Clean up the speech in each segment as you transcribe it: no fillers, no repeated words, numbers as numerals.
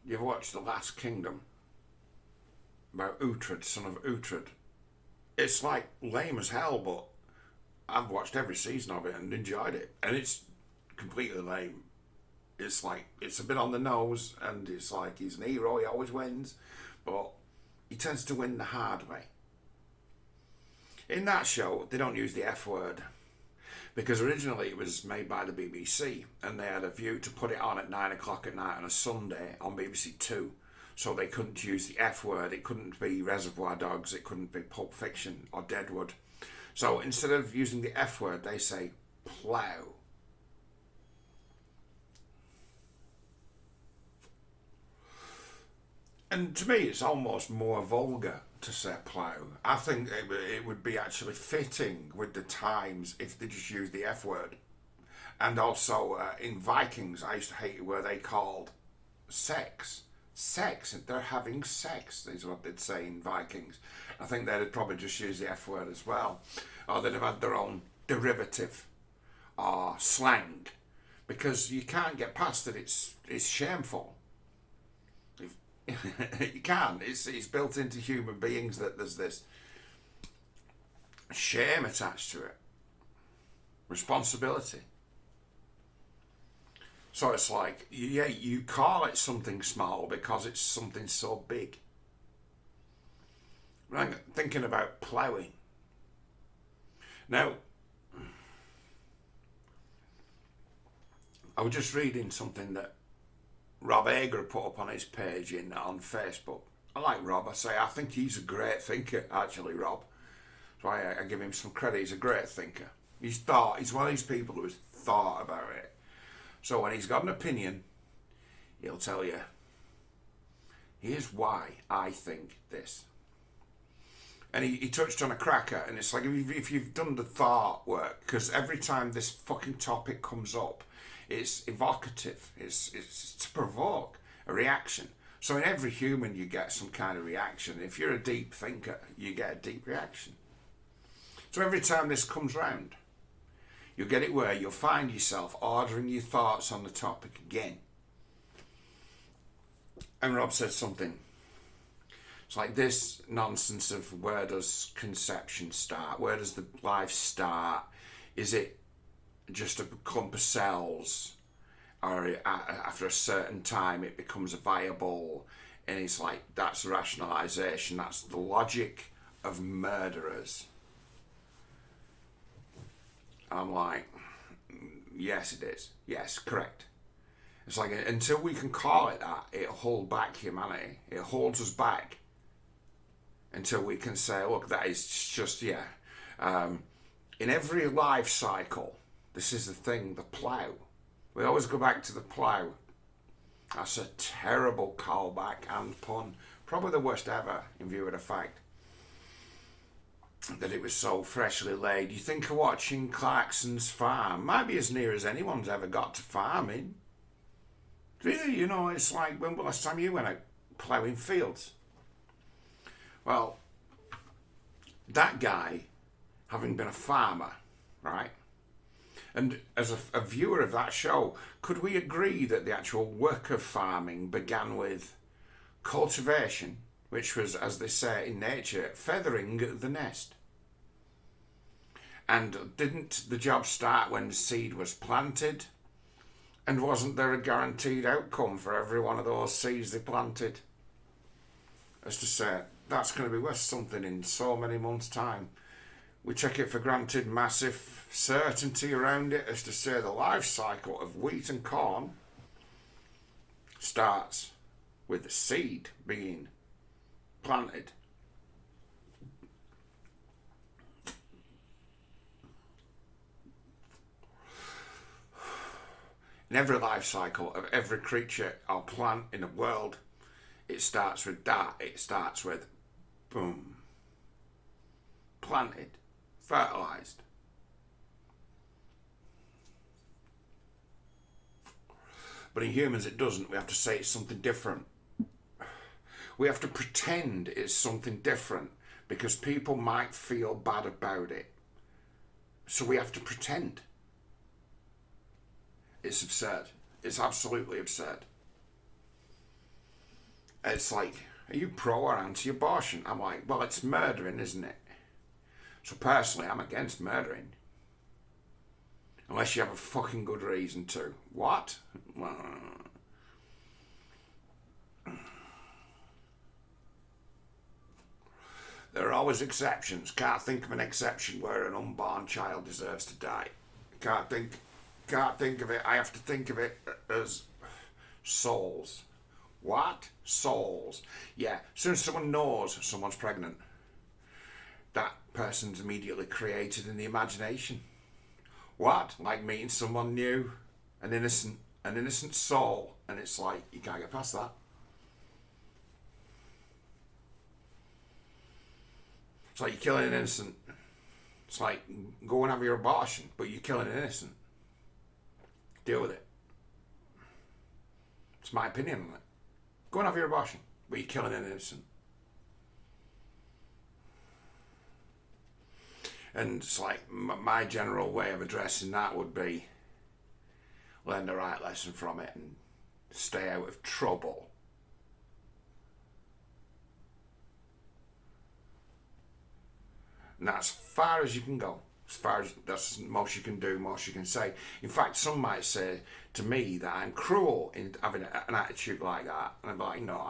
You've watched The Last Kingdom about Uhtred, son of Uhtred. It's like lame as hell, but I've watched every season of it and enjoyed it. And it's completely lame. It's like, it's a bit on the nose, and it's like he's an hero, he always wins, but he tends to win the hard way. In that show, they don't use the F word, because originally it was made by the BBC, and they had a view to put it on at 9 o'clock at night on a Sunday on BBC Two, so they couldn't use the F word. It couldn't be Reservoir Dogs, it couldn't be Pulp Fiction or Deadwood. So instead of using the F word, they say plough. And to me, it's almost more vulgar to say plough. I think it would be actually fitting with the times if they just used the F word. And also, in Vikings, I used to hate where they called sex. Sex, they're having sex, is what they'd say in Vikings. I think they'd probably just use the F word as well. Or they'd have had their own derivative or slang. Because you can't get past it, it's shameful. You can. It's built into human beings that there's this shame attached to it. Responsibility. So it's like, yeah, you call it something small because it's something so big. I'm thinking about ploughing. Now, I was just reading something that Rob Ager put up on his page on Facebook. I like Rob. I think he's a great thinker, actually, Rob. So I give him some credit. He's a great thinker. He's one of these people who's thought about it. So when he's got an opinion, he'll tell you, here's why I think this. And he touched on a cracker, and it's like, if you've done the thought work, because every time this fucking topic comes up, it's evocative, it's to provoke a reaction. So in every human you get some kind of reaction. If you're a deep thinker, you get a deep reaction. So every time this comes round, you'll get it where you'll find yourself ordering your thoughts on the topic again. And Rob said something. It's like this nonsense of where does conception start? Where does the life start? Is it just a clump of cells, or after a certain time it becomes viable? And it's like, that's rationalization, that's the logic of murderers. I'm like, yes it is, yes, correct. It's like, until we can call it that, it'll hold back humanity, it holds us back until we can say, look, that is just, in every life cycle, this is the thing, the plough. We always go back to the plough. That's a terrible callback and pun. Probably the worst ever, in view of the fact that it was so freshly laid. You think of watching Clarkson's Farm. Might be as near as anyone's ever got to farming. Really, it's like, when was the last time you went out ploughing fields? Well, that guy, having been a farmer, right? And as a viewer of that show, could we agree that the actual work of farming began with cultivation, which was, as they say in nature, feathering the nest? And didn't the job start when the seed was planted? And wasn't there a guaranteed outcome for every one of those seeds they planted? As to say, that's going to be worth something in so many months' time. We take it for granted, massive certainty around it, as to say the life cycle of wheat and corn starts with the seed being planted. In every life cycle of every creature or plant in the world, it starts with that. It starts with boom, planted, fertilised. But in humans it doesn't. We have to say it's something different. We have to pretend it's something different because people might feel bad about it. So we have to pretend. It's absurd. It's absolutely absurd. It's like, are you pro or anti-abortion? I'm like, well, it's murdering, isn't it? So personally, I'm against murdering. Unless you have a fucking good reason to. What? There are always exceptions. Can't think of an exception where an unborn child deserves to die. Can't think of it. I have to think of it as souls. What? Souls. Yeah, as soon as someone knows someone's pregnant, that person's immediately created in the imagination. What? Like meeting someone new, an innocent soul, and it's like you can't get past that. It's like you're killing an innocent. It's like go and have your abortion, but you're killing an innocent. Deal with it. It's my opinion on it. Go and have your abortion, but you're killing an innocent. And it's like my general way of addressing that would be learn the right lesson from it and stay out of trouble. And that's as far as you can go. As far as that's most you can do, most you can say. In fact, some might say to me that I'm cruel in having an attitude like that. And I'm like, no,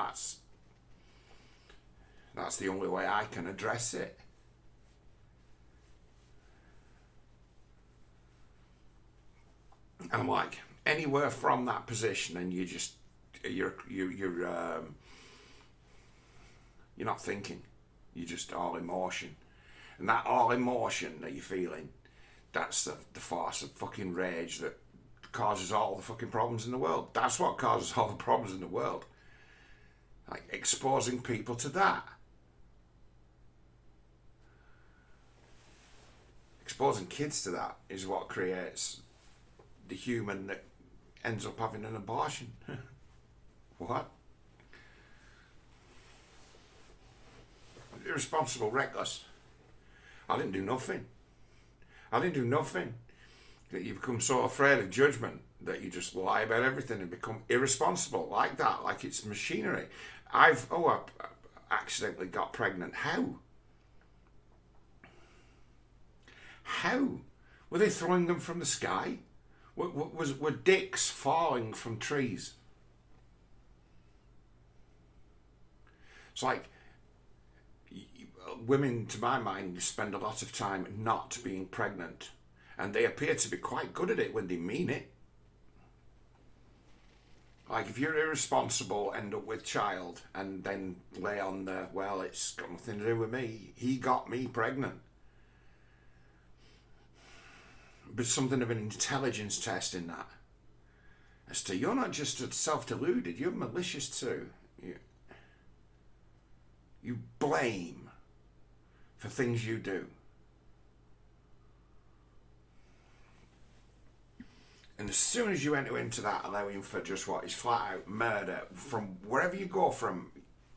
that's the only way I can address it. And I'm like, anywhere from that position, and you're not thinking. You're just all emotion. And that all emotion that you're feeling, that's the force of fucking rage that causes all the fucking problems in the world. That's what causes all the problems in the world. Like exposing people to that. Exposing kids to that is what creates the human that ends up having an abortion. What? Irresponsible, reckless. I didn't do nothing. That you become so afraid of judgment that you just lie about everything and become irresponsible like that, like it's machinery. I accidentally got pregnant. How? Were they throwing them from the sky? Were dicks falling from trees? It's like women, to my mind, spend a lot of time not being pregnant, and they appear to be quite good at it when they mean it. Like if you're irresponsible, end up with child, and then lay on the, well, it's got nothing to do with me, he got me pregnant. But something of an intelligence test in that. As to, you're not just self-deluded, you're malicious too. You blame for things you do. And as soon as you enter into that, allowing for just what is flat out murder, from wherever you go from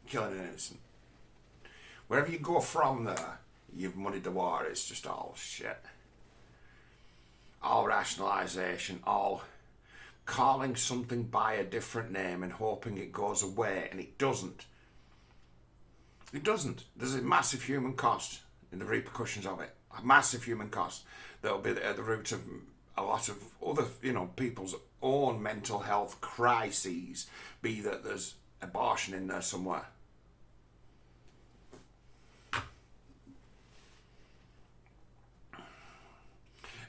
killing an innocent, wherever you go from there, you've muddied the water. It's just all shit. All rationalisation, all calling something by a different name and hoping it goes away, and it doesn't. It doesn't. There's a massive human cost in the repercussions of it. A massive human cost that'll be at the root of a lot of other, people's own mental health crises, be that there's abortion in there somewhere.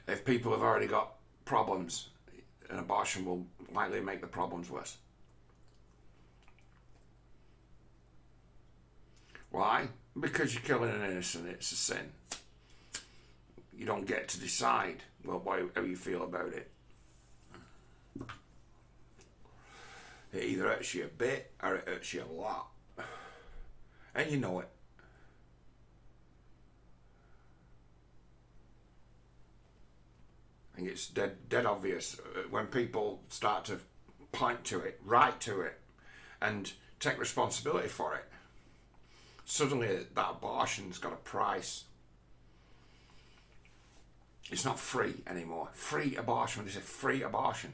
If people have already got problems, an abortion will likely make the problems worse. Why? Because you're killing an innocent, it's a sin. You don't get to decide, how you feel about it. It either hurts you a bit or it hurts you a lot. And you know it. I think it's dead obvious when people start to point to it, write to it, and take responsibility for it. Suddenly that abortion's got a price. It's not free anymore. Free abortion. When they say free abortion,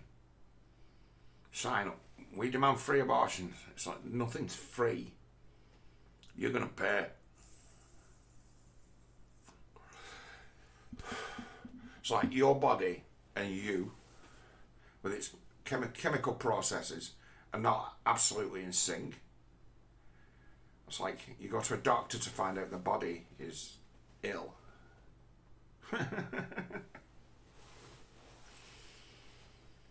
sign up. we demand free abortions. It's like nothing's free. You're going to pay. It's like your body and you, with its chemical processes, are not absolutely in sync. It's like you go to a doctor to find out the body is ill.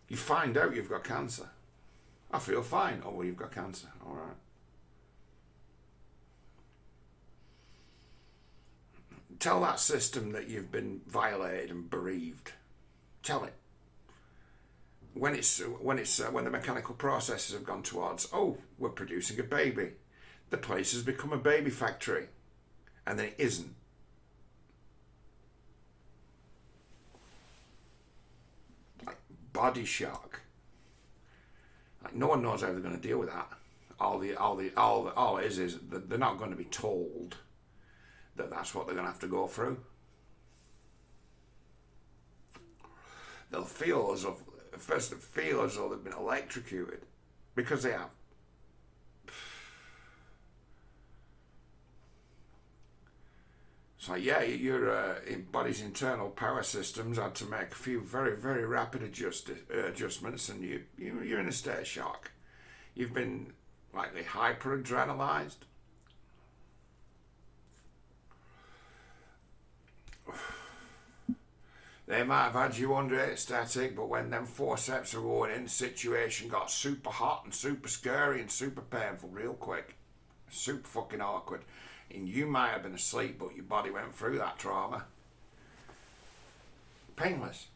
You find out you've got cancer. I feel fine. Oh, well, you've got cancer. All right. Tell that system that you've been violated and bereaved. Tell it. When the mechanical processes have gone towards, oh, we're producing a baby. The place has become a baby factory. And then it isn't. Like body shock. Like no one knows how they're going to deal with that. All it is that they're not going to be told that that's what they're going to have to go through. They'll feel as though they've been electrocuted, because they have. So yeah, your body's internal power systems had to make a few very, very rapid adjustments, and you're in a state of shock. You've been likely hyperadrenalized. They might have had you under anesthetic, but when them forceps are going in, the situation got super hot and super scary and super painful real quick. Super fucking awkward. And you might have been asleep, but your body went through that trauma. Painless.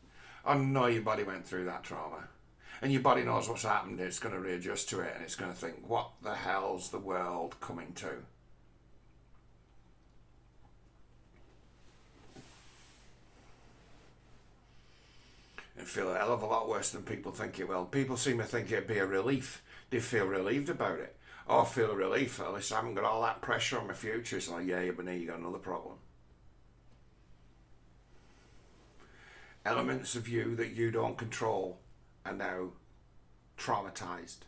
Oh no, your body went through that trauma. And your body knows what's happened, it's going to readjust to it, and it's going to think, what the hell's the world coming to? And feel a hell of a lot worse than people think it will. People seem to think it'd be a relief. They feel relieved about it. Oh, I feel a relief. At least I haven't got all that pressure on my future. It's like, yeah, but now you got another problem. Elements of you that you don't control are now traumatized.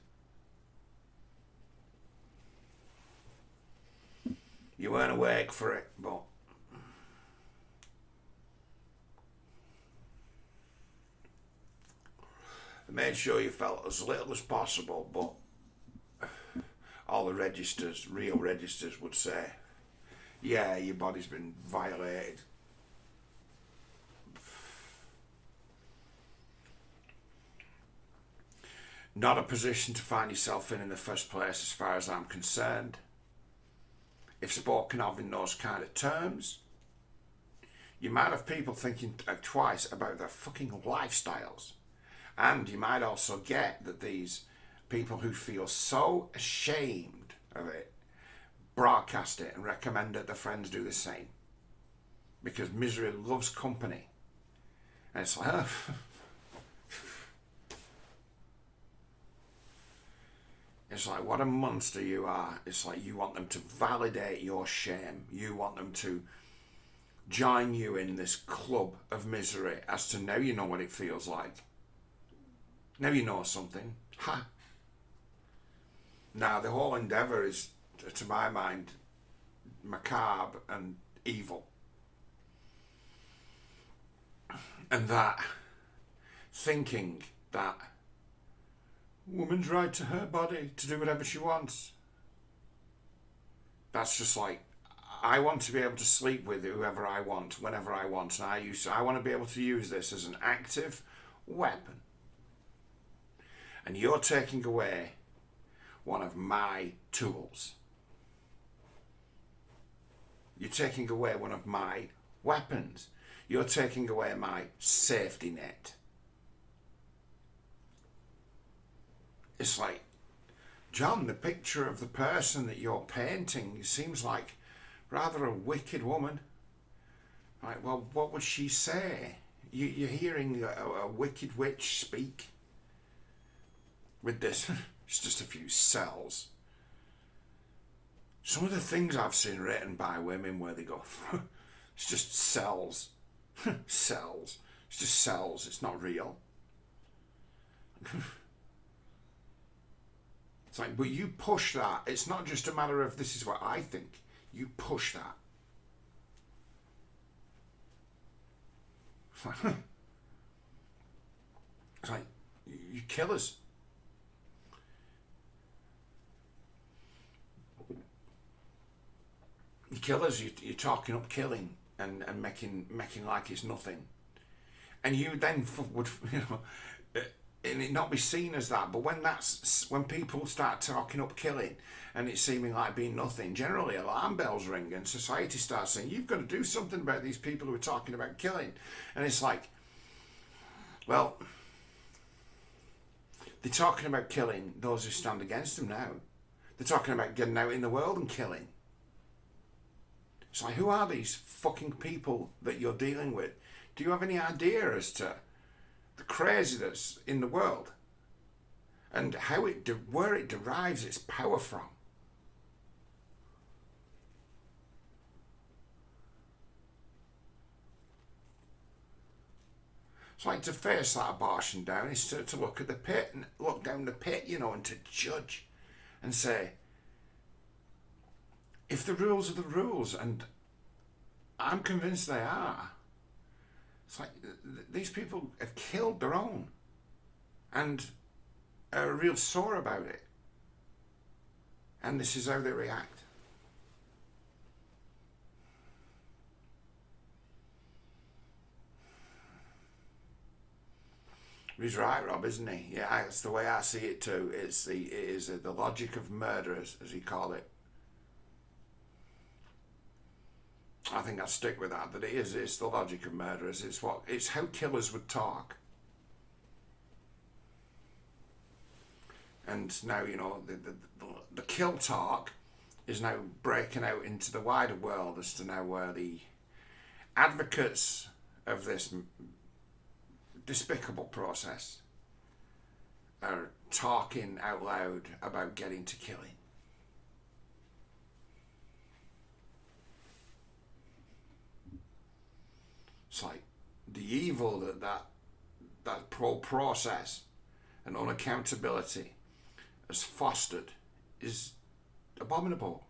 You weren't awake for it, but I made sure you felt as little as possible, but all the real registers would say, yeah, your body's been violated. Not a position to find yourself in the first place as far as I'm concerned. If spoken of in those kind of terms, you might have people thinking twice about their fucking lifestyles. And you might also get that these people who feel so ashamed of it broadcast it and recommend that their friends do the same. Because misery loves company. And it's like, oh. It's like, what a monster you are. It's like you want them to validate your shame. You want them to join you in this club of misery as to now you know what it feels like. Now you know something. Ha! Now, the whole endeavour is, to my mind, macabre and evil. And that thinking that woman's right to her body to do whatever she wants. That's just like, I want to be able to sleep with whoever I want, whenever I want. And I want to be able to use this as an active weapon. And you're taking away one of my tools. You're taking away one of my weapons. You're taking away my safety net. It's like, John, the picture of the person that you're painting seems like rather a wicked woman. Like, well, what would she say? You're hearing a wicked witch speak. With this, it's just a few cells. Some of the things I've seen written by women where they go, it's just cells. Cells. It's just cells. It's not real. It's like, but you push that. It's not just a matter of this is what I think. You push that. It's like you kill us. You kill us. You're talking up killing and making like it's nothing. And you then would, and it not be seen as that. But when people start talking up killing and it's seeming like being nothing, generally alarm bells ring and society starts saying, you've got to do something about these people who are talking about killing. And it's like, well, they're talking about killing those who stand against them now. They're talking about getting out in the world and killing. It's like, who are these fucking people that you're dealing with? Do you have any idea as to the crazy that's in the world and where it derives its power from? It's like to face that abortion down is to look at the pit and look down the pit, and to judge and say, if the rules are the rules, and I'm convinced they are, it's like these people have killed their own and are real sore about it. And this is how they react. He's right, Rob, isn't he? Yeah, it's the way I see it too. It is the logic of murderers, as he called it. I think I'd stick with that. That it's the logic of murderers. It's how killers would talk. And now the kill talk is now breaking out into the wider world as to now where the advocates of this despicable process are talking out loud about getting to killing. It's like the evil that process and unaccountability has fostered is abominable.